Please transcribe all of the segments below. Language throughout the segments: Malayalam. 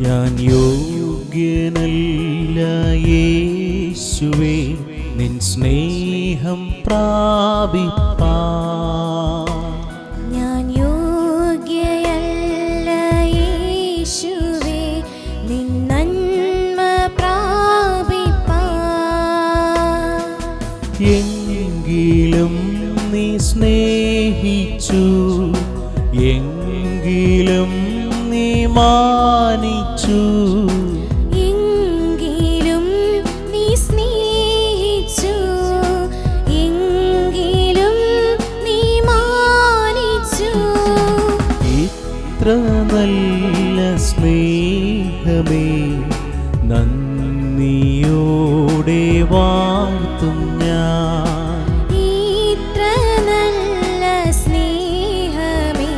ഞാൻ യോഗ്യനല്ല യേശുവേ നിൻ സ്നേഹം പ്രാപിപ്പാൻ. ഞാൻ യോഗ്യയല്ല യേശുവേ നിൻ നന്മ പ്രാപിപ്പാൻ. എങ്കിലും നീ സ്നേഹിച്ചു, എങ്കിലും നീ മാനിച്ചു, എങ്കിലും നീ സ്നേഹിച്ചു, എങ്കിലും നീ മാനിച്ചു. ഇത്ര നല്ല സ്നേഹമേ നന്ദിയോടെ വാഴ്ത്തും ഞാൻ. ഇത്ര നല്ല സ്നേഹമേ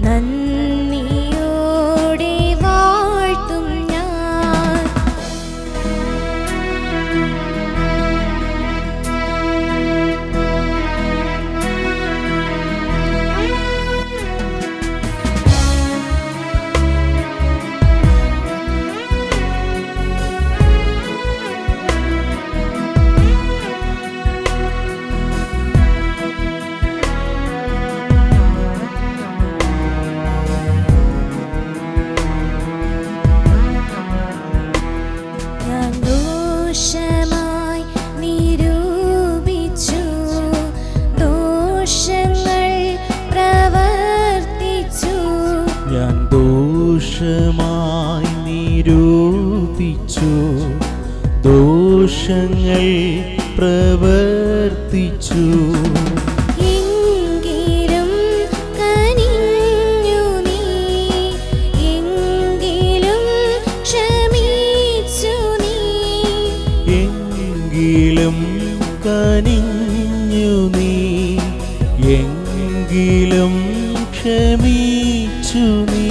നന്ദിയോടെ വാഴ്ത്തും ഞാൻ. ഞാൻ ദോഷമായി നിരൂപിച്ചു, ദോഷങ്ങൾ പ്രവർത്തിച്ചു. ഞാൻ ദോഷമായി നിരൂപിച്ചു, ദോഷങ്ങൾ പ്രവർത്തിച്ചു. എങ്കിലും കനിഞ്ഞു നീ, എങ്കിലും ക്ഷമിച്ചു നീ. എങ്കിലും കനിഞ്ഞു നീ, എങ്കിലും ക്ഷമിച്ചു നീ.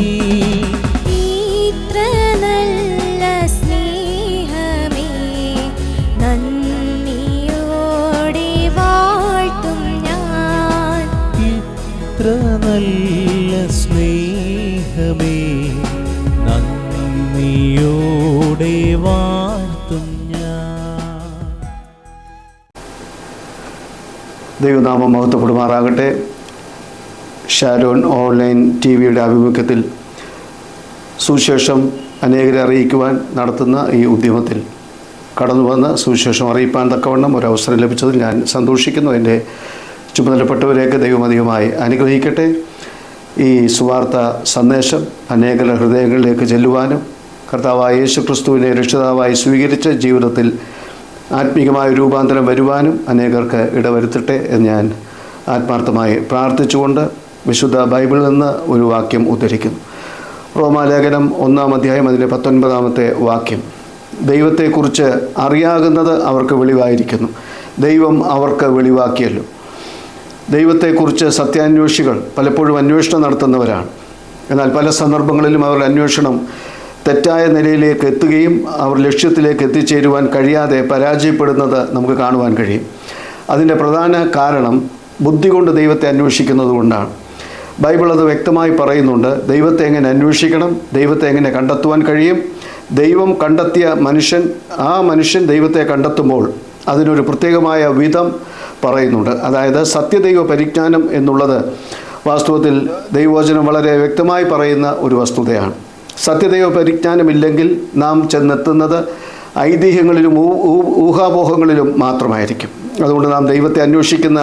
ഇത്ര നല്ല സ്നേഹമേ നന്ദിയോടെ വാഴ്ത്തും ഞാൻ. ഇത്ര നല്ല സ്നേഹമേ നന്ദിയോടെ വാഴ്ത്തും ഞാൻ. ദൈവനാമം മഹത്വപ്പെടുമാറാകട്ടെ. ഷാരോൺ ഓൺലൈൻ TV-യുടെ ആഭിമുഖ്യത്തിൽ സുവിശേഷം അനേകരെ അറിയിക്കുവാൻ നടത്തുന്ന ഈ ഉദ്യമത്തിൽ കടന്നു വന്ന് സുവിശേഷം അറിയിപ്പാൻ തക്കവണ്ണം ഒരവസരം ലഭിച്ചതിൽ ഞാൻ സന്തോഷിക്കുന്നു. എൻ്റെ ചുമതലപ്പെട്ടവരെയൊക്കെ ദൈവം അധികമായി അനുഗ്രഹിക്കട്ടെ. ഈ സുവാർത്ത സന്ദേശം അനേക ഹൃദയങ്ങളിലേക്ക് ചെല്ലുവാനും കർത്താവായ യേശു ക്രിസ്തുവിനെ രക്ഷിതാവായി സ്വീകരിച്ച് ജീവിതത്തിൽ ആത്മീകമായ രൂപാന്തരം വരുവാനും അനേകർക്ക് ഇടവരുത്തട്ടെ എന്ന് ഞാൻ ആത്മാർത്ഥമായി പ്രാർത്ഥിച്ചുകൊണ്ട് വിശുദ്ധ ബൈബിളിൽ നിന്ന് ഒരു വാക്യം ഉദ്ധരിക്കുന്നു. റോമാലേഖനം 1-ാം അധ്യായം അതിൻ്റെ 19-ാമത്തെ വാക്യം. ദൈവത്തെക്കുറിച്ച് അറിയാകുന്നത് അവർക്ക് വെളിവായിരിക്കുന്നു, ദൈവം അവർക്ക് വെളിവാക്കിയല്ലോ. ദൈവത്തെക്കുറിച്ച് സത്യാന്വേഷികൾ പലപ്പോഴും അന്വേഷണം നടത്തുന്നവരാണ്. എന്നാൽ പല സന്ദർഭങ്ങളിലും അവരുടെ അന്വേഷണം തെറ്റായ നിലയിലേക്ക് എത്തുകയും അവർ ലക്ഷ്യത്തിലേക്ക് എത്തിച്ചേരുവാൻ കഴിയാതെ പരാജയപ്പെടുന്നത് നമുക്ക് കാണുവാൻ കഴിയും. അതിൻ്റെ പ്രധാന കാരണം ബുദ്ധി കൊണ്ട് ദൈവത്തെ അന്വേഷിക്കുന്നത് കൊണ്ടാണ്. ബൈബിൾ അത് വ്യക്തമായി പറയുന്നുണ്ട്. ദൈവത്തെ എങ്ങനെ അന്വേഷിക്കണം, ദൈവത്തെ എങ്ങനെ കണ്ടെത്തുവാൻ കഴിയും. ദൈവം കണ്ടെത്തിയ മനുഷ്യൻ, ആ മനുഷ്യൻ ദൈവത്തെ കണ്ടെത്തുമ്പോൾ അതിനൊരു പ്രത്യേകമായ വിധം പറയുന്നുണ്ട്. അതായത് സത്യദൈവ പരിജ്ഞാനം എന്നുള്ളത് വാസ്തവത്തിൽ ദൈവവചനം വളരെ വ്യക്തമായി പറയുന്ന ഒരു വസ്തുതയാണ്. സത്യദൈവ പരിജ്ഞാനമില്ലെങ്കിൽ നാം ചെന്നെത്തുന്നത് ഐതിഹ്യങ്ങളിലും ഊഹാപോഹങ്ങളിലും മാത്രമായിരിക്കും. അതുകൊണ്ട് നാം ദൈവത്തെ അന്വേഷിക്കുന്ന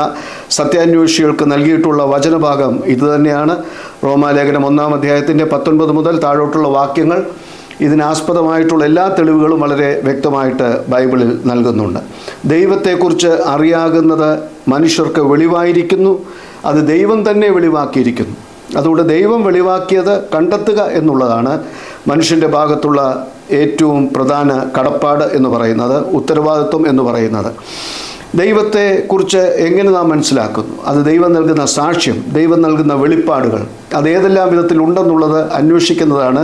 സത്യാന്വേഷികൾക്ക് നൽകിയിട്ടുള്ള വചനഭാഗം ഇതുതന്നെയാണ്. റോമാലേഖനം 1-ാം അധ്യായത്തിൻ്റെ 19 മുതൽ താഴോട്ടുള്ള വാക്യങ്ങൾ ഇതിനാസ്പദമായിട്ടുള്ള എല്ലാ തെളിവുകളും വളരെ വ്യക്തമായിട്ട് ബൈബിളിൽ നൽകുന്നുണ്ട്. ദൈവത്തെക്കുറിച്ച് അറിയാകുന്നത് മനുഷ്യർക്ക് വെളിവായിരിക്കുന്നു, അത് ദൈവം തന്നെ വെളിവാക്കിയിരിക്കുന്നു. അതുകൊണ്ട് ദൈവം വെളിവാക്കിയത് കണ്ടെത്തുക എന്നുള്ളതാണ് മനുഷ്യൻ്റെ ഭാഗത്തുള്ള ഏറ്റവും പ്രധാന കടപ്പാട് എന്ന് പറയുന്നത്, ഉത്തരവാദിത്വം എന്ന് പറയുന്നത്. ദൈവത്തെക്കുറിച്ച് എങ്ങനെ നാം മനസ്സിലാക്കുന്നു? അത് ദൈവം നൽകുന്ന സാക്ഷ്യം, ദൈവം നൽകുന്ന വെളിപ്പാടുകൾ, അതേതെല്ലാം വിധത്തിലുണ്ടെന്നുള്ളത് അന്വേഷിക്കുന്നതാണ്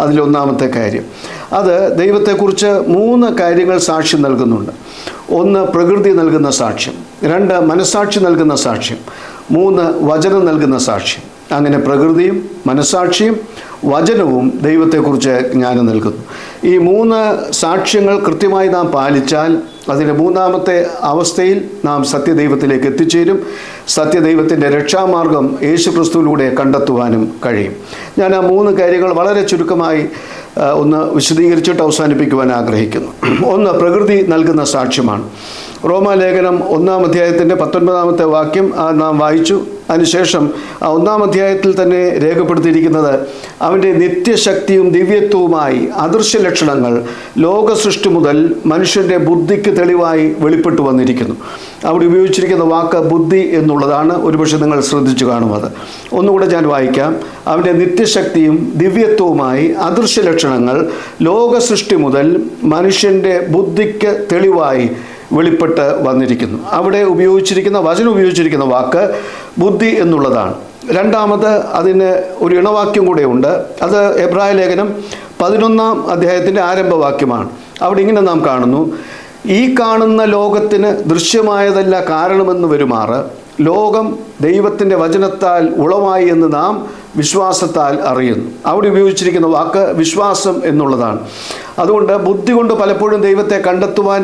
അതിലൊന്നാമത്തെ കാര്യം. അത് ദൈവത്തെക്കുറിച്ച് 3 കാര്യങ്ങൾ സാക്ഷ്യം നൽകുന്നുണ്ട്. 1 പ്രകൃതി നൽകുന്ന സാക്ഷ്യം, 2 മനസ്സാക്ഷി നൽകുന്ന സാക്ഷ്യം, 3 വചനം നൽകുന്ന സാക്ഷ്യം. അങ്ങനെ പ്രകൃതിയും മനസ്സാക്ഷിയും വചനവും ദൈവത്തെക്കുറിച്ച് ജ്ഞാനം നൽകുന്നു. ഈ 3 സാക്ഷ്യങ്ങൾ കൃത്യമായി നാം പാലിച്ചാൽ അതിൻ്റെ 3ാമത്തെ അവസ്ഥയിൽ നാം സത്യദൈവത്തിലേക്ക് എത്തിച്ചേരും. സത്യദൈവത്തിൻ്റെ രക്ഷാമാർഗം യേശുക്രിസ്തുവിലൂടെ കണ്ടെത്തുവാനും കഴിയും. ഞാൻ ആ 3 കാര്യങ്ങൾ വളരെ ചുരുക്കമായി ഒന്ന് വിശദീകരിച്ചിട്ട് അവസാനിപ്പിക്കുവാൻ ആഗ്രഹിക്കുന്നു. ഒന്ന്, പ്രകൃതി നൽകുന്ന സാക്ഷ്യമാണ്. റോമാലേഖനം 1-ാം അധ്യായത്തിൻ്റെ 19-ാമത്തെ വാക്യം നാം വായിച്ചു. അതിനുശേഷം ആ 1-ാം അധ്യായത്തിൽ തന്നെ രേഖപ്പെടുത്തിയിരിക്കുന്നത് അവൻ്റെ നിത്യശക്തിയും ദിവ്യത്വവുമായി അദൃശ്യ ലക്ഷണങ്ങൾ ലോക സൃഷ്ടി മുതൽ മനുഷ്യൻ്റെ ബുദ്ധിക്ക് തെളിവായി വെളിപ്പെട്ടു വന്നിരിക്കുന്നു. അവിടെ ഉപയോഗിച്ചിരിക്കുന്ന വാക്ക് ബുദ്ധി എന്നുള്ളതാണ്. ഒരുപക്ഷെ നിങ്ങൾ ശ്രദ്ധിച്ചു കാണും. അത് ഒന്നുകൂടെ ഞാൻ വായിക്കാം. അവൻ്റെ നിത്യശക്തിയും ദിവ്യത്വവുമായി അദൃശ്യ ലക്ഷണങ്ങൾ ലോക സൃഷ്ടി മുതൽ മനുഷ്യൻ്റെ ബുദ്ധിക്ക് തെളിവായി വെളിപ്പെട്ട് വന്നിരിക്കുന്നു. അവിടെ വചനം ഉപയോഗിച്ചിരിക്കുന്ന വാക്ക് ബുദ്ധി എന്നുള്ളതാണ്. രണ്ടാമത് അതിന് ഒരു ഇണവാക്യം കൂടെ ഉണ്ട്. അത് എബ്രായ ലേഖനം 11-ാം അധ്യായത്തിൻ്റെ ആരംഭവാക്യമാണ്. അവിടെ ഇങ്ങനെ നാം കാണുന്നു: ഈ കാണുന്ന ലോകത്തിന് ദൃശ്യമായതല്ല കാരണമെന്ന് വരുമാറ് ലോകം ദൈവത്തിൻ്റെ വചനത്താൽ ഉളവായി എന്ന് നാം വിശ്വാസത്താൽ അറിയുന്നു. അവിടെ ഉപയോഗിച്ചിരിക്കുന്ന വാക്ക് വിശ്വാസം എന്നുള്ളതാണ്. അതുകൊണ്ട് ബുദ്ധി കൊണ്ട് പലപ്പോഴും ദൈവത്തെ കണ്ടെത്തുവാൻ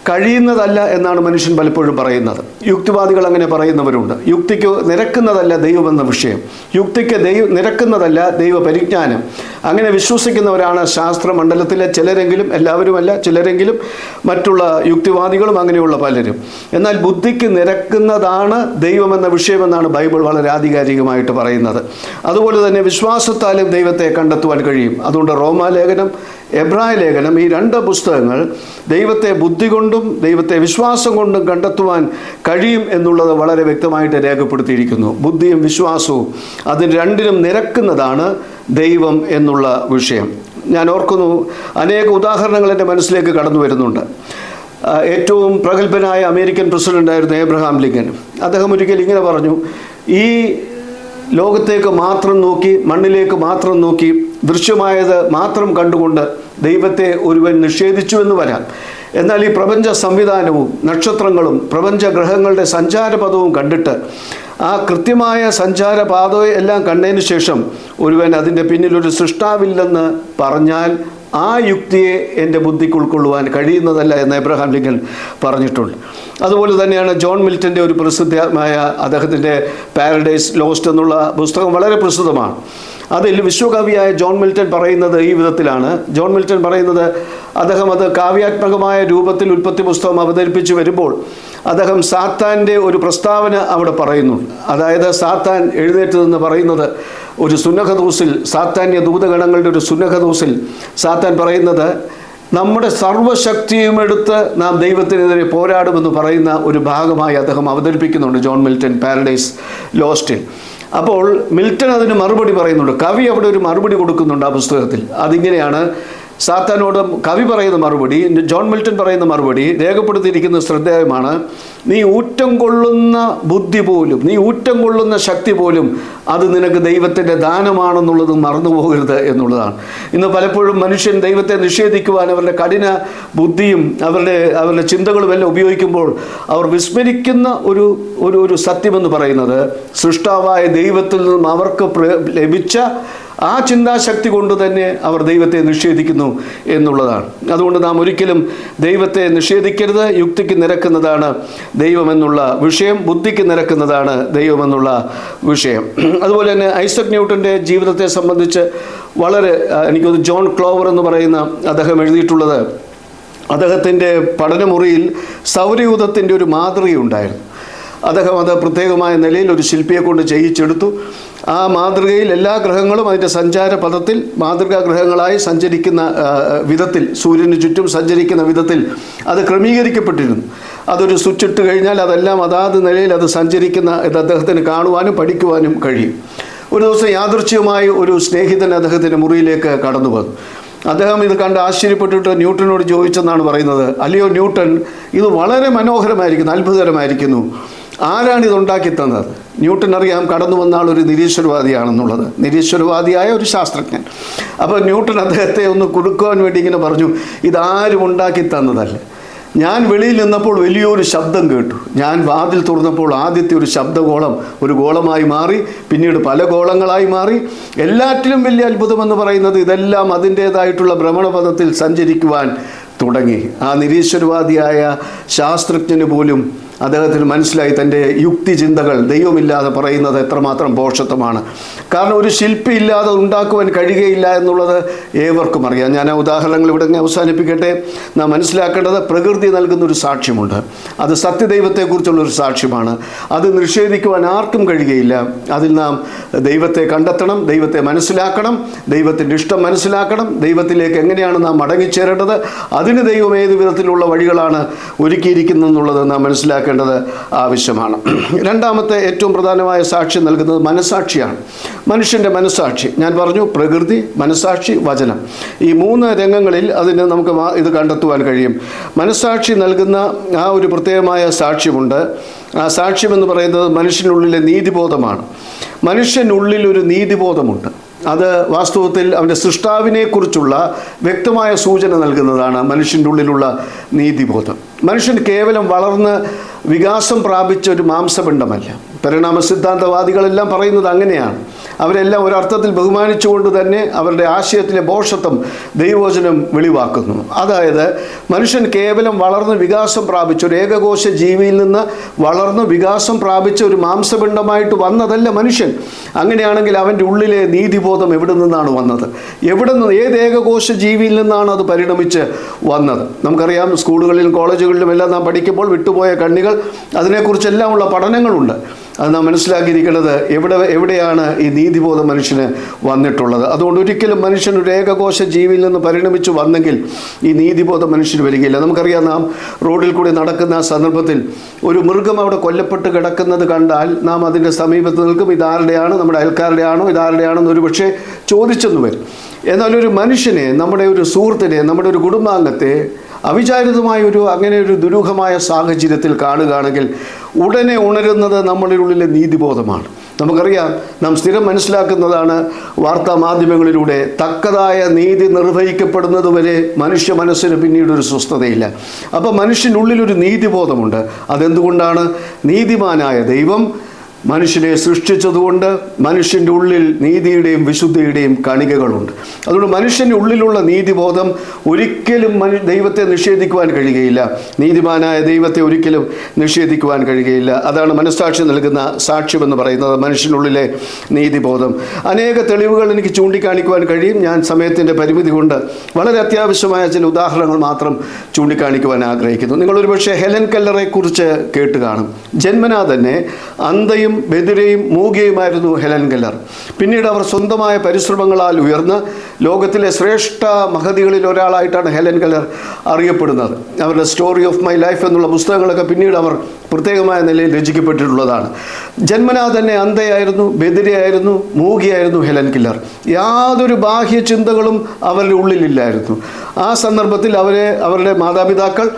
കഴിയുന്നതല്ല എന്നാണ് മനുഷ്യൻ പലപ്പോഴും പറയുന്നത്. യുക്തിവാദികൾ അങ്ങനെ പറയുന്നവരുണ്ട്. യുക്തിക്ക് നിരക്കുന്നതല്ല ദൈവമെന്ന വിഷയം, യുക്തിക്ക് നിരക്കുന്നതല്ല ദൈവ പരിജ്ഞാനം. അങ്ങനെ വിശ്വസിക്കുന്നവരാണ് ശാസ്ത്രമണ്ഡലത്തിലെ ചിലരെങ്കിലും, എല്ലാവരുമല്ല, ചിലരെങ്കിലും, മറ്റുള്ള യുക്തിവാദികളും അങ്ങനെയുള്ള പലരും. എന്നാൽ ബുദ്ധിക്ക് നിരക്കുന്നതാണ് ദൈവമെന്ന വിഷയമെന്നാണ് ബൈബിൾ വളരെ ആധികാരികമായിട്ട് പറയുന്നത്. അതുപോലെ തന്നെ വിശ്വാസത്താലും ദൈവത്തെ കണ്ടെത്തുവാൻ കഴിയും. അതുകൊണ്ട് റോമാലേഖനം, എബ്രായ ലേഖനം, ഈ 2 പുസ്തകങ്ങൾ ദൈവത്തെ ബുദ്ധി കൊണ്ടും ദൈവത്തെ വിശ്വാസം കൊണ്ടും കണ്ടെത്തുവാൻ കഴിയും എന്നുള്ളത് വളരെ വ്യക്തമായിട്ട് രേഖപ്പെടുത്തിയിരിക്കുന്നു. ബുദ്ധിയും വിശ്വാസവും അതിന് രണ്ടിനും നിരക്കുന്നതാണ് ദൈവം എന്നുള്ള വിഷയം. ഞാൻ ഓർക്കുന്നു, അനേക ഉദാഹരണങ്ങൾ എൻ്റെ മനസ്സിലേക്ക് കടന്നു വരുന്നുണ്ട്. ഏറ്റവും പ്രഗത്ഭനായ അമേരിക്കൻ പ്രസിഡൻ്റായിരുന്നു എബ്രഹാം ലിങ്കൻ. അദ്ദേഹം ഒരിക്കൽ ഇങ്ങനെ പറഞ്ഞു: ഈ ലോകത്തേക്ക് മാത്രം നോക്കി, മണ്ണിലേക്ക് മാത്രം നോക്കി, ദൃശ്യമായത് മാത്രം കണ്ടുകൊണ്ട് ദൈവത്തെ ഒരുവൻ നിഷേധിച്ചു എന്ന് വരാം. എന്നാൽ ഈ പ്രപഞ്ച സംവിധാനവും നക്ഷത്രങ്ങളും പ്രപഞ്ച ഗ്രഹങ്ങളുടെ സഞ്ചാരപഥവും കണ്ടിട്ട് ആ കൃത്യമായ സഞ്ചാരപാതയെ എല്ലാം കണ്ടതിന് ശേഷം ഒരുവൻ അതിൻ്റെ പിന്നിലൊരു സൃഷ്ടാവില്ലെന്ന് പറഞ്ഞാൽ ആ യുക്തിയെ എൻ്റെ ബുദ്ധിക്ക് ഉൾക്കൊള്ളുവാൻ കഴിയുന്നതല്ല എന്ന് എബ്രഹാം ലിങ്കൻ പറഞ്ഞിട്ടുണ്ട്. അതുപോലെ തന്നെയാണ് ജോൺ മിൽട്ടൻ്റെ ഒരു പ്രസിദ്ധമായ അദ്ദേഹത്തിൻ്റെ പാരഡൈസ് ലോസ്റ്റ് എന്നുള്ള പുസ്തകം വളരെ പ്രസിദ്ധമാണ്. അതിൽ വിശ്വകവിയായ ജോൺ മിൽട്ടൺ പറയുന്നത് ഈ വിധത്തിലാണ്. ജോൺ മിൽട്ടൺ പറയുന്നത്, അദ്ദേഹം അത് കാവ്യാത്മകമായ രൂപത്തിൽ ഉൽപ്പത്തി പുസ്തകം അവതരിപ്പിച്ച് വരുമ്പോൾ അദ്ദേഹം സാത്താൻ്റെ ഒരു പ്രസ്താവന അവിടെ പറയുന്നു. അതായത് സാത്താൻ എഴുന്നേറ്റ് നിന്ന് പറയുന്നത് ഒരു സുന്നഹദൂസിൽ, സാത്താന്യ ദൂതഗണങ്ങളുടെ ഒരു സുന്നഹദൂസിൽ സാത്താൻ പറയുന്നത്, നമ്മുടെ സർവ്വശക്തിയും എടുത്ത് നാം ദൈവത്തിനെതിരെ പോരാടുമെന്ന് പറയുന്ന ഒരു ഭാഗമായി അദ്ദേഹം അവതരിപ്പിക്കുന്നുണ്ട് ജോൺ മിൽട്ടൺ പാരഡൈസ് ലോസ്റ്റിൽ. അപ്പോൾ മിൽട്ടൺ അതിന് മറുപടി പറയുന്നുണ്ട്. കവി അവിടെ ഒരു മറുപടി കൊടുക്കുന്നുണ്ട് ആ പുസ്തകത്തിൽ. അതിങ്ങനെയാണ് സാത്താനോട് കവി പറയുന്ന മറുപടി, ജോൺ മിൽട്ടൺ പറയുന്ന മറുപടി രേഖപ്പെടുത്തിയിരിക്കുന്ന ശ്രദ്ധേയമാണ്. നീ ഊറ്റം കൊള്ളുന്ന ബുദ്ധി പോലും, നീ ഊറ്റം കൊള്ളുന്ന ശക്തി പോലും അത് നിനക്ക് ദൈവത്തിൻ്റെ ദാനമാണെന്നുള്ളത് മറന്നു പോകരുത് എന്നുള്ളതാണ്. ഇന്ന് പലപ്പോഴും മനുഷ്യൻ ദൈവത്തെ നിഷേധിക്കുവാൻ അവരുടെ കഠിന ബുദ്ധിയും അവരുടെ ചിന്തകളും എല്ലാം ഉപയോഗിക്കുമ്പോൾ അവർ വിസ്മരിക്കുന്ന ഒരു സത്യമെന്ന് പറയുന്നത് സൃഷ്ടാവായ ദൈവത്തിൽ നിന്നും അവർക്ക് ലഭിച്ച ആ ചിന്താശക്തി കൊണ്ട് തന്നെ അവർ ദൈവത്തെ നിഷേധിക്കുന്നു എന്നുള്ളതാണ്. അതുകൊണ്ട് നാം ഒരിക്കലും ദൈവത്തെ നിഷേധിക്കരുത്. യുക്തിക്ക് നിരക്കുന്നതാണ് ദൈവമെന്നുള്ള വിഷയം, ബുദ്ധിക്ക് നിരക്കുന്നതാണ് ദൈവമെന്നുള്ള വിഷയം. അതുപോലെ തന്നെ ഐസക് ന്യൂട്ടൻ്റെ ജീവിതത്തെ സംബന്ധിച്ച് വളരെ എനിക്കൊന്ന് ജോൺ ക്ലോവർ എന്ന് പറയുന്ന അദ്ദേഹം എഴുതിയിട്ടുള്ളത്, അദ്ദേഹത്തിൻ്റെ പഠനമുറിയിൽ സൗരയൂഥത്തിൻ്റെ ഒരു മാതൃകയുണ്ടായിരുന്നു. അദ്ദേഹം അത് പ്രത്യേകമായ നിലയിൽ ഒരു ശില്പിയെ കൊണ്ട് ചെയ്യിച്ചെടുത്തു. ആ മാതൃകയിൽ എല്ലാ ഗ്രഹങ്ങളും അതിൻ്റെ സഞ്ചാരപഥത്തിൽ മാതൃകാ ഗ്രഹങ്ങളായി സഞ്ചരിക്കുന്ന വിധത്തിൽ, സൂര്യന് ചുറ്റും സഞ്ചരിക്കുന്ന വിധത്തിൽ അത് ക്രമീകരിക്കപ്പെട്ടിരുന്നു. അതൊരു സ്വിച്ച് ഇട്ട് കഴിഞ്ഞാൽ അതെല്ലാം അതാത് നിലയിൽ അത് സഞ്ചരിക്കുന്ന ഇത് അദ്ദേഹത്തിന് കാണുവാനും പഠിക്കുവാനും കഴിയും. ഒരു ദിവസം യാദൃച്ഛികമായി ഒരു സ്നേഹിതൻ അദ്ദേഹത്തിൻ്റെ മുറിയിലേക്ക് കടന്നു വന്നു. അദ്ദേഹം ഇത് കണ്ട് ആശ്ചര്യപ്പെട്ടിട്ട് ന്യൂട്ടനോട് ചോദിച്ചെന്നാണ് പറയുന്നത്, അല്ലയോ ന്യൂട്ടൻ, ഇത് വളരെ മനോഹരമായിരിക്കുന്നു, അത്ഭുതകരമായിരിക്കുന്നു, ആരാണിതുണ്ടാക്കി തന്നത്? ന്യൂട്ടൻ അറിയാം കടന്നു വന്ന ആൾ ഒരു നിരീശ്വരവാദിയാണെന്നുള്ളത്, നിരീശ്വരവാദിയായ ഒരു ശാസ്ത്രജ്ഞൻ. അപ്പോൾ ന്യൂട്ടൻ അദ്ദേഹത്തെ ഒന്ന് കുടുക്കുവാൻ വേണ്ടി ഇങ്ങനെ പറഞ്ഞു, ഇതാരും ഉണ്ടാക്കി തന്നതല്ല, ഞാൻ വെളിയിൽ നിന്നപ്പോൾ വലിയൊരു ശബ്ദം കേട്ടു. ഞാൻ വാതിൽ തുറന്നപ്പോൾ ആദ്യത്തെ ഒരു ശബ്ദഗോളം ഒരു ഗോളമായി മാറി, പിന്നീട് പല ഗോളങ്ങളായി മാറി. എല്ലാറ്റിലും വലിയ അത്ഭുതമെന്ന് പറയുന്നത് ഇതെല്ലാം അതിൻ്റേതായിട്ടുള്ള ഭ്രമണപഥത്തിൽ സഞ്ചരിക്കുവാൻ തുടങ്ങി. ആ നിരീശ്വരവാദിയായ ശാസ്ത്രജ്ഞന് പോലും അദ്ദേഹത്തിന് മനസ്സിലായി തൻ്റെ യുക്തിചിന്തകൾ ദൈവമില്ലാതെ പറയുന്നത് എത്രമാത്രം ഭോഷത്വമാണ്. കാരണം ഒരു ശില്പി ഇല്ലാതെ ഉണ്ടാക്കുവാൻ കഴിയുകയില്ല എന്നുള്ളത് ഏവർക്കും അറിയാം. ഞാൻ ആ ഉദാഹരണങ്ങൾ ഇവിടെ അവസാനിപ്പിക്കട്ടെ. നാം മനസ്സിലാക്കേണ്ടത് പ്രകൃതി നൽകുന്നൊരു സാക്ഷ്യമുണ്ട്. അത് സത്യദൈവത്തെക്കുറിച്ചുള്ളൊരു സാക്ഷ്യമാണ്. അത് നിഷേധിക്കുവാൻ ആർക്കും കഴിയുകയില്ല. അതിൽ നാം ദൈവത്തെ കണ്ടെത്തണം, ദൈവത്തെ മനസ്സിലാക്കണം, ദൈവത്തിൻ്റെ ഇഷ്ടം മനസ്സിലാക്കണം, ദൈവത്തിലേക്ക് എങ്ങനെയാണ് നാം മടങ്ങിച്ചേരേണ്ടത്, അതിന് ദൈവം ഏത് വിധത്തിലുള്ള വഴികളാണ് ഒരുക്കിയിരിക്കുന്നതെന്നുള്ളത് നാം മനസ്സിലാക്കേണ്ടത് ആവശ്യമാണ്. രണ്ടാമത്തെ ഏറ്റവും പ്രധാനമായ സാക്ഷ്യം നൽകുന്നത് മനസാക്ഷിയാണ്. മനുഷ്യൻ്റെ മനസാക്ഷി. ഞാൻ പറഞ്ഞു പ്രകൃതി, മനസാക്ഷി, വചനം. ഈ 3 രംഗങ്ങളിൽ അതിന് നമുക്ക് ഇത് കണ്ടെത്തുവാൻ കഴിയും. മനസാക്ഷി നൽകുന്ന ആ ഒരു പ്രത്യേകമായ സാക്ഷ്യമുണ്ട്. ആ സാക്ഷ്യമെന്ന് പറയുന്നത് മനുഷ്യനുള്ളിലെ നീതിബോധമാണ്. മനുഷ്യനുള്ളിൽ ഒരു നീതിബോധമുണ്ട്. അത് വാസ്തവത്തിൽ അവൻ്റെ സൃഷ്ടാവിനെക്കുറിച്ചുള്ള വ്യക്തമായ സൂചന നൽകുന്നതാണ് മനുഷ്യൻ്റെ ഉള്ളിലുള്ള നീതിബോധം. മനുഷ്യൻ കേവലം വളർന്ന് വികാസം പ്രാപിച്ച ഒരു മാംസപിണ്ഡമല്ല. പരിണാമ സിദ്ധാന്തവാദികളെല്ലാം പറയുന്നത് അങ്ങനെയാണ്. അവരെല്ലാം ഒരർത്ഥത്തിൽ ബഹുമാനിച്ചുകൊണ്ട് തന്നെ അവരുടെ ആശയത്തിലെ ഭോഷത്വം ദൈവവചനം വെളിവാക്കുന്നു. അതായത് മനുഷ്യൻ കേവലം വളർന്ന് വികാസം പ്രാപിച്ച ഒരു ഏകകോശ ജീവിയിൽ നിന്ന് വളർന്ന് വികാസം പ്രാപിച്ച ഒരു മാംസപിണ്ഡമായിട്ട് വന്നതല്ല മനുഷ്യൻ. അങ്ങനെയാണെങ്കിൽ അവൻ്റെ ഉള്ളിലെ നീതിബോധം എവിടെ നിന്നാണ് വന്നത്? ഏത് ഏകകോശ ജീവിയിൽ നിന്നാണ് അത് പരിണമിച്ച് വന്നത്? നമുക്കറിയാം, സ്കൂളുകളിലും കോളേജുകളിലും എല്ലാം നാം പഠിക്കുമ്പോൾ വിട്ടുപോയ കണ്ണികൾ, അതിനെക്കുറിച്ചെല്ലാം ഉള്ള പഠനങ്ങളുണ്ട്. അത് നാം മനസ്സിലാക്കിയിരിക്കുന്നത് എവിടെയാണ് ഈ നീതിബോധം മനുഷ്യന് വന്നിട്ടുള്ളത്. അതുകൊണ്ട് ഒരിക്കലും മനുഷ്യൻ ഒരു ഏകകോശ ജീവിയിൽ നിന്ന് പരിണമിച്ചു വന്നെങ്കിൽ ഈ നീതിബോധം മനുഷ്യന് വരികയില്ല. നമുക്കറിയാം, നാം റോഡിൽ കൂടി നടക്കുന്ന സന്ദർഭത്തിൽ ഒരു മൃഗം അവിടെ കൊല്ലപ്പെട്ട് കിടക്കുന്നത് കണ്ടാൽ നാം അതിൻ്റെ സമീപത്ത് നിൽക്കും. ഇതാരുടെയാണ്? നമ്മുടെ അയൽക്കാരുടെ ആണോ? ഇതാരുടെയാണെന്ന് ഒരു പക്ഷേ ചോദിച്ചെന്ന് വരും. എന്നാൽ ഒരു മനുഷ്യനെ, നമ്മുടെ ഒരു സുഹൃത്തിനെ, നമ്മുടെ ഒരു കുടുംബാംഗത്തെ അവിചാരിതമായ അങ്ങനെ ഒരു ദുരൂഹമായ സാഹചര്യത്തിൽ കാണുകയാണെങ്കിൽ ഉടനെ ഉണരുന്നത് നമ്മുടെ ഉള്ളിലെ നീതിബോധമാണ്. നമുക്കറിയാം, നാം സ്ഥിരം മനസ്സിലാക്കുന്നതാണ് വാർത്താ മാധ്യമങ്ങളിലൂടെ, തക്കതായ നീതി നിർവഹിക്കപ്പെടുന്നത് വരെ മനുഷ്യ മനസ്സിന് പിന്നീടൊരു സ്വസ്ഥതയില്ല. അപ്പോൾ മനുഷ്യനുള്ളിലൊരു നീതിബോധമുണ്ട്. അതെന്തുകൊണ്ടാണ്? നീതിമാനായ ദൈവം മനുഷ്യനെ സൃഷ്ടിച്ചതുകൊണ്ട് മനുഷ്യൻ്റെ ഉള്ളിൽ നീതിയുടെയും വിശുദ്ധിയുടെയും കണികകളുണ്ട്. അതുകൊണ്ട് മനുഷ്യൻ്റെ ഉള്ളിലുള്ള നീതിബോധം ഒരിക്കലും ദൈവത്തെ നിഷേധിക്കുവാൻ കഴിയുകയില്ല. നീതിമാനായ ദൈവത്തെ ഒരിക്കലും നിഷേധിക്കുവാൻ കഴിയുകയില്ല. അതാണ് മനസ്സാക്ഷി നൽകുന്ന സാക്ഷ്യമെന്ന് പറയുന്നത്, മനുഷ്യനുള്ളിലെ നീതിബോധം. അനേക തെളിവുകൾ എനിക്ക് ചൂണ്ടിക്കാണിക്കുവാൻ കഴിയും. ഞാൻ സമയത്തിൻ്റെ പരിമിതി കൊണ്ട് വളരെ അത്യാവശ്യമായ ചില ഉദാഹരണങ്ങൾ മാത്രം ചൂണ്ടിക്കാണിക്കുവാൻ ആഗ്രഹിക്കുന്നു. നിങ്ങളൊരു പക്ഷേ ഹെലൻ കെല്ലറെ കുറിച്ച് കേട്ട് കാണും. ജന്മനാ തന്നെ അന്ധയും ബധിരയും മൂകയുമായിരുന്നു ഹെലൻ കെല്ലർ. പിന്നീട് അവർ സ്വന്തമായ പരിശ്രമങ്ങളാൽ ഉയർന്ന് ലോകത്തിലെ ശ്രേഷ്ഠ മഹതികളിൽ ഒരാളായിട്ടാണ് ഹെലൻ കെല്ലർ അറിയപ്പെടുന്നത്. അവരുടെ സ്റ്റോറി ഓഫ് മൈ ലൈഫ് എന്നുള്ള പുസ്തകങ്ങളൊക്കെ പിന്നീട് അവർ പ്രത്യേകമായ നിലയിൽ രചിക്കപ്പെട്ടിട്ടുള്ളതാണ്. ജന്മനാ തന്നെ അന്ധയായിരുന്നു, ബധിരയായിരുന്നു, മൂകയായിരുന്നു ഹെലൻ കെല്ലർ. യാതൊരു ബാഹ്യ ചിന്തകളും അവരുടെ ഉള്ളിലില്ലായിരുന്നു. ആ സന്ദർഭത്തിൽ അവരുടെ മാതാപിതാക്കൾ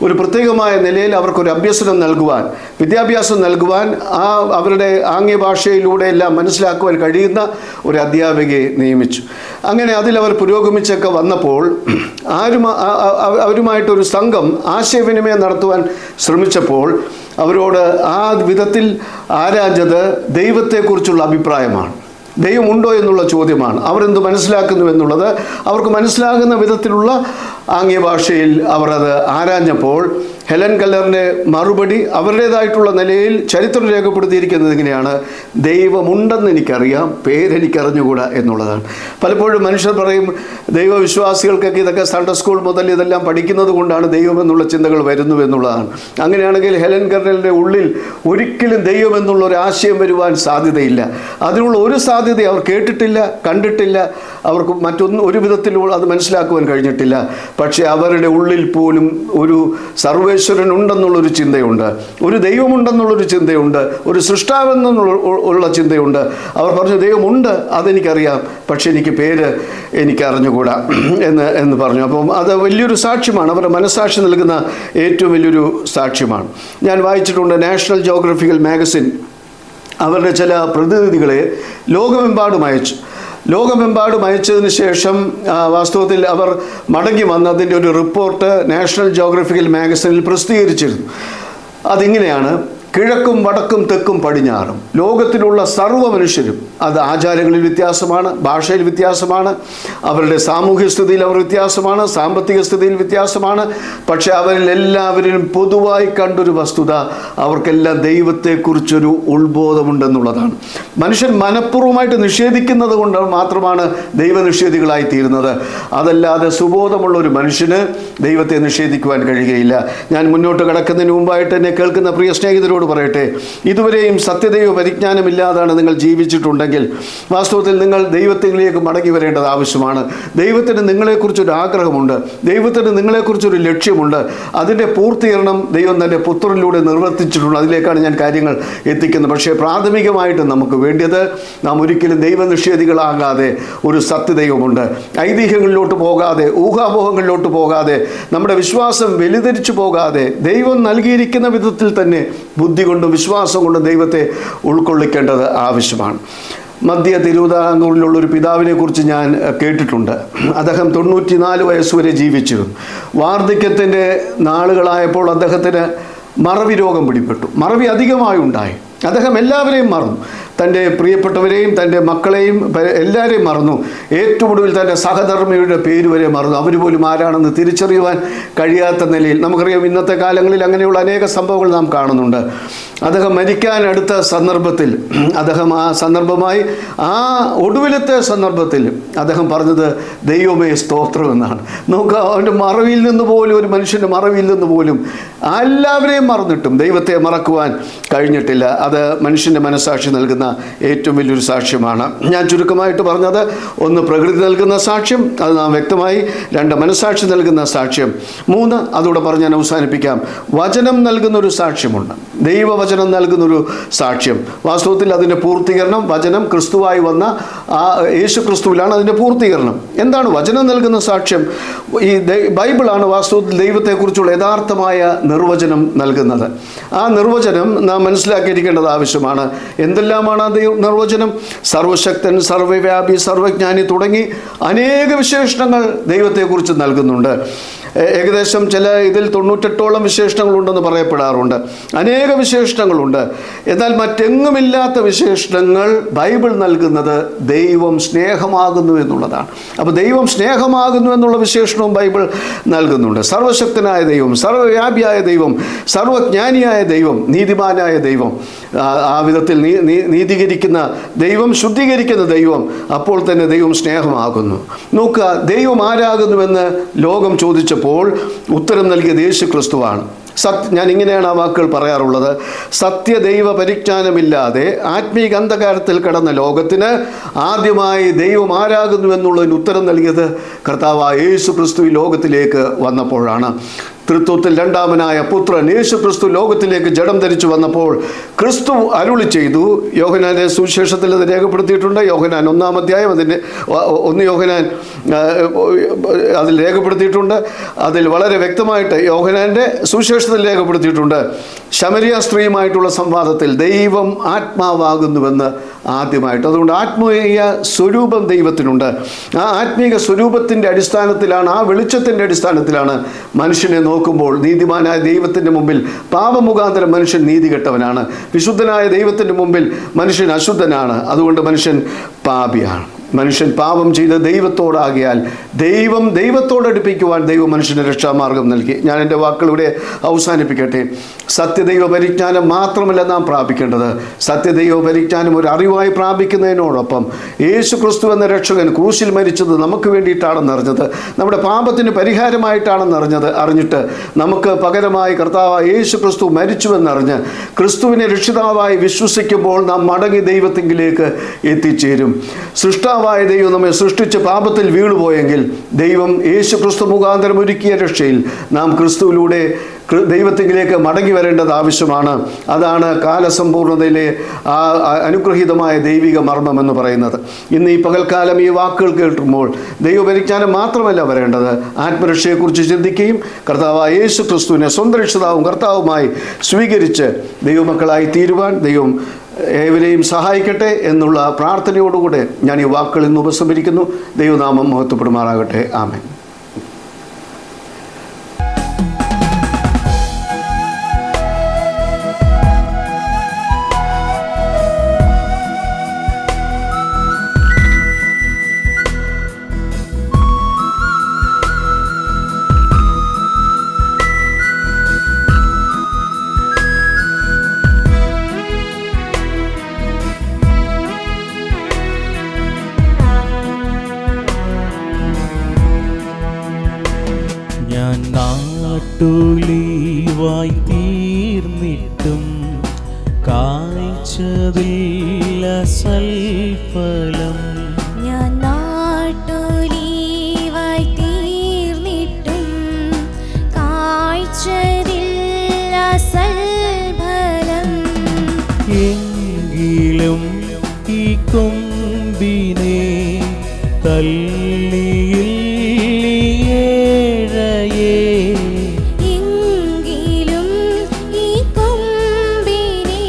ഒരു പ്രത്യേകമായ നിലയിൽ അവർക്കൊരു അഭ്യസനം നൽകുവാൻ, വിദ്യാഭ്യാസം നൽകുവാൻ, അവരുടെ ആംഗ്യ ഭാഷയിലൂടെ എല്ലാം മനസ്സിലാക്കുവാൻ കഴിയുന്ന ഒരു അധ്യാപികയെ നിയമിച്ചു. അങ്ങനെ അതിലവർ പുരോഗമിച്ചൊക്കെ വന്നപ്പോൾ അവരുമായിട്ടൊരു സംഘം ആശയവിനിമയം നടത്തുവാൻ ശ്രമിച്ചപ്പോൾ അവരോട് ആ വിധത്തിൽ ആരാഞ്ഞത് ദൈവത്തെക്കുറിച്ചുള്ള അഭിപ്രായമാണ്. ദൈവമുണ്ടോ എന്നുള്ള ചോദ്യമാണ്. അവരെന്ത് മനസ്സിലാക്കുന്നു എന്നുള്ളത് അവർക്ക് മനസ്സിലാകുന്ന വിധത്തിലുള്ള ആംഗ്യഭാഷയിൽ അവർ അത് ആരാഞ്ഞപ്പോൾ ഹെലൻ കെല്ലറിൻ്റെ മറുപടി അവരുടേതായിട്ടുള്ള നിലയിൽ ചരിത്രം രേഖപ്പെടുത്തിയിരിക്കുന്നത് ഇങ്ങനെയാണ്: ദൈവമുണ്ടെന്ന് എനിക്കറിയാം, പേരെനിക്കറിഞ്ഞുകൂടാ എന്നുള്ളതാണ്. പലപ്പോഴും മനുഷ്യർ പറയും, ദൈവവിശ്വാസികൾക്കൊക്കെ ഇതൊക്കെ സൺഡേ സ്കൂൾ മുതൽ ഇതെല്ലാം പഠിക്കുന്നത് കൊണ്ടാണ് ദൈവം എന്നുള്ള ചിന്തകൾ വരുന്നു എന്നുള്ളതാണ്. അങ്ങനെയാണെങ്കിൽ ഹെലൻ കെല്ലറിൻ്റെ ഉള്ളിൽ ഒരിക്കലും ദൈവം എന്നുള്ള ഒരു ആശയം വരുവാൻ സാധ്യതയില്ല. അതിനുള്ള ഒരു സാധ്യത അവർ കേട്ടിട്ടില്ല, കണ്ടിട്ടില്ല, അവർക്ക് ഒരു വിധത്തിലുള്ള അത് മനസ്സിലാക്കുവാൻ കഴിഞ്ഞിട്ടില്ല. പക്ഷേ അവരുടെ ഉള്ളിൽ പോലും ഒരു സർവേശ്വരനുണ്ടെന്നുള്ളൊരു ചിന്തയുണ്ട്, ഒരു ദൈവമുണ്ടെന്നുള്ളൊരു ചിന്തയുണ്ട്, ഒരു സൃഷ്ടാവെന്നുള്ള ചിന്തയുണ്ട്. അവർ പറഞ്ഞു, ദൈവമുണ്ട്, അതെനിക്കറിയാം, പക്ഷെ എനിക്ക് പേര് എനിക്കറിഞ്ഞുകൂടാ എന്ന് പറഞ്ഞു. അപ്പം അത് വലിയൊരു സാക്ഷ്യമാണ്, അവരുടെ മനസ്സാക്ഷി നൽകുന്ന ഏറ്റവും വലിയൊരു സാക്ഷ്യമാണ്. ഞാൻ വായിച്ചിട്ടുണ്ട്, നാഷണൽ ജോഗ്രഫിക്കൽ മാഗസിൻ അവരുടെ ചില പ്രതിനിധികളെ ലോകമെമ്പാടും അയച്ചു. ലോകമെമ്പാടും അയച്ചതിന് ശേഷം വാസ്തവത്തിൽ അവർ മടങ്ങി വന്നതിൻ്റെ ഒരു റിപ്പോർട്ട് നാഷണൽ ജോഗ്രഫിക്കൽ മാഗസിനിൽ പ്രസിദ്ധീകരിച്ചിരുന്നു. അതിങ്ങനെയാണ്: കിഴക്കും വടക്കും തെക്കും പടിഞ്ഞാറും ലോകത്തിലുള്ള സർവ്വ മനുഷ്യരും, അത് ആചാരങ്ങളിൽ വ്യത്യാസമാണ്, ഭാഷയിൽ വ്യത്യാസമാണ്, അവരുടെ സാമൂഹ്യ സ്ഥിതിയിൽ അവർ വ്യത്യാസമാണ്, സാമ്പത്തിക സ്ഥിതിയിൽ വ്യത്യാസമാണ്, പക്ഷെ അവരിൽ എല്ലാവരും പൊതുവായി കണ്ടൊരു വസ്തുത, അവർക്കെല്ലാം ദൈവത്തെക്കുറിച്ചൊരു ഉത്ബോധമുണ്ടെന്നുള്ളതാണ്. മനുഷ്യൻ മനഃപൂർവ്വമായിട്ട് നിഷേധിക്കുന്നത് കൊണ്ട് മാത്രമാണ് ദൈവനിഷേധികളായി തീരുന്നത്. അതല്ലാതെ സുബോധമുള്ള ഒരു മനുഷ്യന് ദൈവത്തെ നിഷേധിക്കുവാൻ കഴിയുകയില്ല. ഞാൻ മുന്നോട്ട് കടക്കുന്നതിന് മുമ്പായിട്ട് എന്നെ കേൾക്കുന്ന പ്രിയ സ്നേഹിതരോട് പറയട്ടെ, ഇതുവരെയും സത്യദൈവ പരിജ്ഞാനമില്ലാതാണ് നിങ്ങൾ ജീവിച്ചിട്ടുണ്ടെങ്കിൽ വാസ്തവത്തിൽ നിങ്ങൾ ദൈവത്തിലേക്ക് മടങ്ങി വരേണ്ടത് ആവശ്യമാണ്. ദൈവത്തിന് നിങ്ങളെക്കുറിച്ചൊരു ആഗ്രഹമുണ്ട്, ദൈവത്തിന് നിങ്ങളെക്കുറിച്ചൊരു ലക്ഷ്യമുണ്ട്. അതിൻ്റെ പൂർത്തീകരണം ദൈവം തൻ്റെ പുത്രനിലൂടെ നിർവർത്തിച്ചിട്ടുണ്ട്. അതിലേക്കാണ് ഞാൻ കാര്യങ്ങൾ എത്തിക്കുന്നത്. പക്ഷേ പ്രാഥമികമായിട്ട് നമുക്ക് വേണ്ടിയത്, നാം ഒരിക്കലും ദൈവനിഷേധികളാകാതെ ഒരു സത്യദൈവമുണ്ട്. ഐതിഹ്യങ്ങളിലോട്ട് പോകാതെ, ഊഹാപോഹങ്ങളിലോട്ട് പോകാതെ, നമ്മുടെ വിശ്വാസം വ്യതിചലിച്ചു പോകാതെ, ദൈവം നൽകിയിരിക്കുന്ന വിധത്തിൽ തന്നെ ബുദ്ധി കൊണ്ടും വിശ്വാസം കൊണ്ടും ദൈവത്തെ ഉൾക്കൊള്ളിക്കേണ്ടത് ആവശ്യമാണ്. മധ്യ തിരുവിതാംകൂറിലുള്ളൊരു പിതാവിനെ കുറിച്ച് ഞാൻ കേട്ടിട്ടുണ്ട്. അദ്ദേഹം 94 വയസ്സുവരെ ജീവിച്ചിരുന്നു. വാർദ്ധക്യത്തിൻ്റെ നാളുകളായപ്പോൾ അദ്ദേഹത്തിന് മറവി രോഗം പിടിപെട്ടു. മറവി അധികമായി ഉണ്ടായി. അദ്ദേഹം എല്ലാവരെയും മറന്നു. തൻ്റെ പ്രിയപ്പെട്ടവരെയും തൻ്റെ മക്കളെയും എല്ലാവരെയും മറന്നു. ഏറ്റവും ഒടുവിൽ തൻ്റെ സഹധർമ്മിയുടെ പേര് വരെ മറന്നു. അവർ പോലും ആരാണെന്ന് തിരിച്ചറിയുവാൻ കഴിയാത്ത നിലയിൽ. നമുക്കറിയാം, ഇന്നത്തെ കാലങ്ങളിൽ അങ്ങനെയുള്ള അനേക സംഭവങ്ങൾ നാം കാണുന്നുണ്ട്. അദ്ദേഹം മരിക്കാനടുത്ത സന്ദർഭത്തിൽ ആ ഒടുവിലത്തെ സന്ദർഭത്തിൽ അദ്ദേഹം പറഞ്ഞത് ദൈവമേ സ്തോത്രം എന്നാണ്. നോക്കുക, അവൻ്റെ മറവിയിൽ നിന്ന് പോലും, ഒരു മനുഷ്യൻ്റെ മറവിയിൽ നിന്ന് പോലും എല്ലാവരെയും മറന്നിട്ടും ദൈവത്തെ മറക്കുവാൻ കഴിഞ്ഞിട്ടില്ല. അത് മനുഷ്യൻ്റെ മനസ്സാക്ഷി നൽകുന്ന ഏറ്റവും വലിയൊരു സാക്ഷ്യമാണ്. ഞാൻ ചുരുക്കമായിട്ട് പറഞ്ഞത്, ഒന്ന് പ്രകൃതി നൽകുന്ന സാക്ഷ്യം, അത് നാം വ്യക്തമായി. 2 മനസ്സാക്ഷി നൽകുന്ന സാക്ഷ്യം. 3 അതോടെ പറഞ്ഞ് ഞാൻ അവസാനിപ്പിക്കാം, വചനം നൽകുന്നൊരു സാക്ഷ്യമുണ്ട്. ദൈവവചനം നൽകുന്നൊരു സാക്ഷ്യം. വാസ്തവത്തിൽ അതിൻ്റെ പൂർത്തീകരണം വചനം ക്രിസ്തുവായി വന്ന ആ യേശു ക്രിസ്തുവിലാണ് അതിൻ്റെ പൂർത്തീകരണം. എന്താണ് വചനം നൽകുന്ന സാക്ഷ്യം? ഈ ബൈബിളാണ് വാസ്തവത്തിൽ ദൈവത്തെക്കുറിച്ചുള്ള യഥാർത്ഥമായ നിർവചനം നൽകുന്നത്. ആ നിർവചനം നാം മനസ്സിലാക്കിയിരിക്കേണ്ടത് ആവശ്യമാണ്. എന്തെല്ലാമാണ് ആ നിർവചനം? സർവശക്തൻ, സർവ്വവ്യാപി, സർവജ്ഞാനി തുടങ്ങി അനേക വിശേഷണങ്ങൾ ദൈവത്തെക്കുറിച്ച് നൽകുന്നുണ്ട്. ഏകദേശം ഇതിൽ 98ഓളം വിശേഷണങ്ങളുണ്ടെന്ന് പറയപ്പെടാറുണ്ട്. അനേക വിശേഷണങ്ങളുണ്ട്. എന്നാൽ മറ്റെങ്ങുമില്ലാത്ത വിശേഷണങ്ങൾ ബൈബിൾ നൽകുന്നത് ദൈവം സ്നേഹമാകുന്നു എന്നുള്ളതാണ്. അപ്പോൾ ദൈവം സ്നേഹമാകുന്നു എന്നുള്ള വിശേഷണവും ബൈബിൾ നൽകുന്നുണ്ട്. സർവശക്തനായ ദൈവം, സർവ്വവ്യാപിയായ ദൈവം, സർവജ്ഞാനിയായ ദൈവം, നീതിമാനായ ദൈവം, ആ വിധത്തിൽ നീതീകരിക്കുന്ന ദൈവം, ശുദ്ധീകരിക്കുന്ന ദൈവം, അപ്പോൾ തന്നെ ദൈവം സ്നേഹമാകുന്നു. നോക്കുക, ദൈവം ആരാകുന്നുവെന്ന് ലോകം ചോദിച്ചപ്പോൾ ഉത്തരം നൽകിയത് യേശു ക്രിസ്തുവാണ്. ഞാൻ ഇങ്ങനെയാണ് ആ വാക്കുകൾ പറയാറുള്ളത്: സത്യദൈവ പരിജ്ഞാനമില്ലാതെ ആത്മീക അന്ധകാരത്തിൽ കിടന്ന ലോകത്തിന് ആദ്യമായി ദൈവം ആരാകുന്നു എന്നുള്ളതിന് ഉത്തരം നൽകിയത് കർത്താവായ യേശു ക്രിസ്തു ഈ ലോകത്തിലേക്ക് വന്നപ്പോഴാണ്. തൃത്വത്തിൽ രണ്ടാമനായ പുത്രൻ യേശു ക്രിസ്തു ലോകത്തിലേക്ക് ജഡം ധരിച്ചു വന്നപ്പോൾ ക്രിസ്തു അരുളി ചെയ്തു. യോഹന്നാന്റെ സുവിശേഷത്തിൽ അത് രേഖപ്പെടുത്തിയിട്ടുണ്ട്. യോഹന്നാൻ 1-ാം അധ്യായം, അതിൻ്റെ 1 യോഹന്നാൻ അതിൽ രേഖപ്പെടുത്തിയിട്ടുണ്ട്. അതിൽ വളരെ വ്യക്തമായിട്ട് യോഹന്നാൻ്റെ സുവിശേഷത്തിൽ രേഖപ്പെടുത്തിയിട്ടുണ്ട്. ശമരിയ സ്ത്രീയുമായിട്ടുള്ള സംവാദത്തിൽ ദൈവം ആത്മാവാകുന്നുവെന്ന് ആദ്യമായിട്ട്. അതുകൊണ്ട് ആത്മീയ സ്വരൂപം ദൈവത്തിനുണ്ട്. ആ ആത്മീക സ്വരൂപത്തിൻ്റെ അടിസ്ഥാനത്തിലാണ്, ആ വെളിച്ചത്തിൻ്റെ അടിസ്ഥാനത്തിലാണ് മനുഷ്യനെ നോക്കുമ്പോൾ നീതിമാനായ ദൈവത്തിൻ്റെ മുമ്പിൽ പാപമുഖാന്തരം മനുഷ്യൻ നീതി കെട്ടവനാണ്. വിശുദ്ധനായ ദൈവത്തിൻ്റെ മുമ്പിൽ മനുഷ്യൻ അശുദ്ധനാണ്. അതുകൊണ്ട് മനുഷ്യൻ പാപിയാണ്. മനുഷ്യൻ പാപം ചെയ്ത് ദൈവത്തോടാകിയാൽ ദൈവത്തോടടുപ്പിക്കുവാൻ ദൈവം മനുഷ്യന് രക്ഷാമാർഗം നൽകി. ഞാൻ എൻ്റെ വാക്കുകളിവിടെ അവസാനിപ്പിക്കട്ടെ. സത്യദൈവ പരിജ്ഞാനം മാത്രമല്ല നാം പ്രാപിക്കേണ്ടത്. സത്യദൈവ പരിജ്ഞാനം ഒരു അറിവായി പ്രാപിക്കുന്നതിനോടൊപ്പം യേശു ക്രിസ്തു എന്ന രക്ഷകൻ ക്രൂശിൽ മരിച്ചത് നമുക്ക് വേണ്ടിയിട്ടാണെന്ന് അറിഞ്ഞത്, നമ്മുടെ പാപത്തിന് പരിഹാരമായിട്ടാണെന്ന് അറിഞ്ഞിട്ട് നമുക്ക് പകരമായി കർത്താവായ യേശു ക്രിസ്തു മരിച്ചുവെന്നറിഞ്ഞ് ക്രിസ്തുവിനെ രക്ഷിതാവായി വിശ്വസിക്കുമ്പോൾ നാം മടങ്ങി ദൈവത്തിങ്കിലേക്ക് എത്തിച്ചേരും. സൃഷ്ടാവായ ദൈവം നമ്മെ സൃഷ്ടിച്ച് പാപത്തിൽ വീണുപോയെങ്കിൽ ദൈവം യേശു ക്രിസ്തു മുഖാന്തരം ഒരുക്കിയ രക്ഷയിൽ നാം ക്രിസ്തുവിലൂടെ ദൈവത്തിലേക്ക് മടങ്ങി വരേണ്ടത് ആവശ്യമാണ്. അതാണ് കാലസമ്പൂർണതയിലെ ആ അനുഗ്രഹീതമായ ദൈവിക മർമ്മം എന്ന് പറയുന്നത്. ഇന്ന് ഈ പകൽക്കാലം ഈ വാക്കുകൾ കേൾക്കുമ്പോൾ ദൈവപരിജ്ഞാനം മാത്രമല്ല വരേണ്ടത്, ആത്മരക്ഷയെക്കുറിച്ച് ചിന്തിക്കുകയും കർത്താവായ യേശു ക്രിസ്തുവിനെ സ്വന്തം രക്ഷിതാവും കർത്താവുമായി സ്വീകരിച്ച് ദൈവമക്കളായി തീരുവാൻ ദൈവം ഏവരെയും സഹായിക്കട്ടെ എന്നുള്ള പ്രാർത്ഥനയോടുകൂടെ ഞാൻ ഈ വാക്കുകളിൽ നിന്ന് ഉപസംഹരിക്കുന്നു. ദൈവനാമം മഹത്വപ്പെടുമാറാകട്ടെ. ആമേൻ. ഞാൻ നാട്ടൊലിവായി തീർന്നിട്ടും കായ്ച്ചതില്ല സൽഫലം. ഞാൻ നാട്ടൊലിവായി തീർന്നിട്ടും കായ്ച്ചതില്ല സൽഫലം. എങ്കിലും ഈ കൊമ്പിനെ എങ്കിലും ഈ കൊമ്പിനെ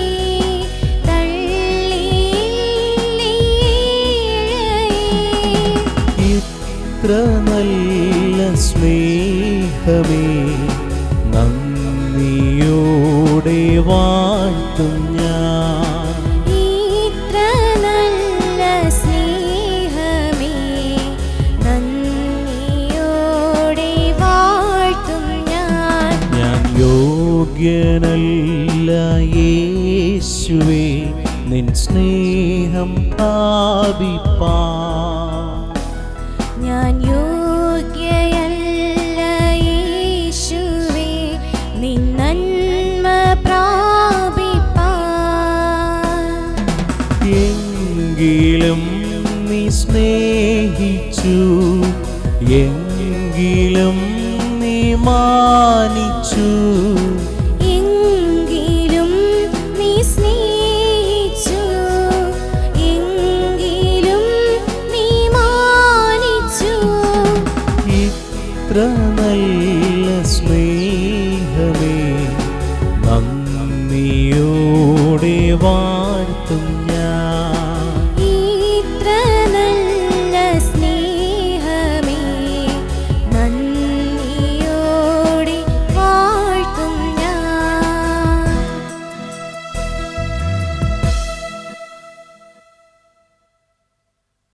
ഇത്ര നല്ല സ്നേഹമേ നന്ദിയോടെ വാഴ്ത്തും ഞാൻ. ഇത്ര നല്ല സ്നേഹമേ നന്ദിയോടെ വാഴ്ത്തും ഞാൻ. ഞാൻ യോഗ്യനല്ല യേശുവേ നിൻ സ്നേഹം പ്രാപിപ്പാൻ. ഞാൻ യോഗ്യയല്ല യേശുവേ നിൻ നന്മ പ്രാപിപ്പാൻ. എങ്കിലും നീ സ്നേഹിച്ചു, എങ്കിലും നീ മാനിച്ചു, എങ്കിലും നീ സ്നേഹിച്ചു, എങ്കിലും നീ മാനിച്ചു. ഇത്ര നല്ല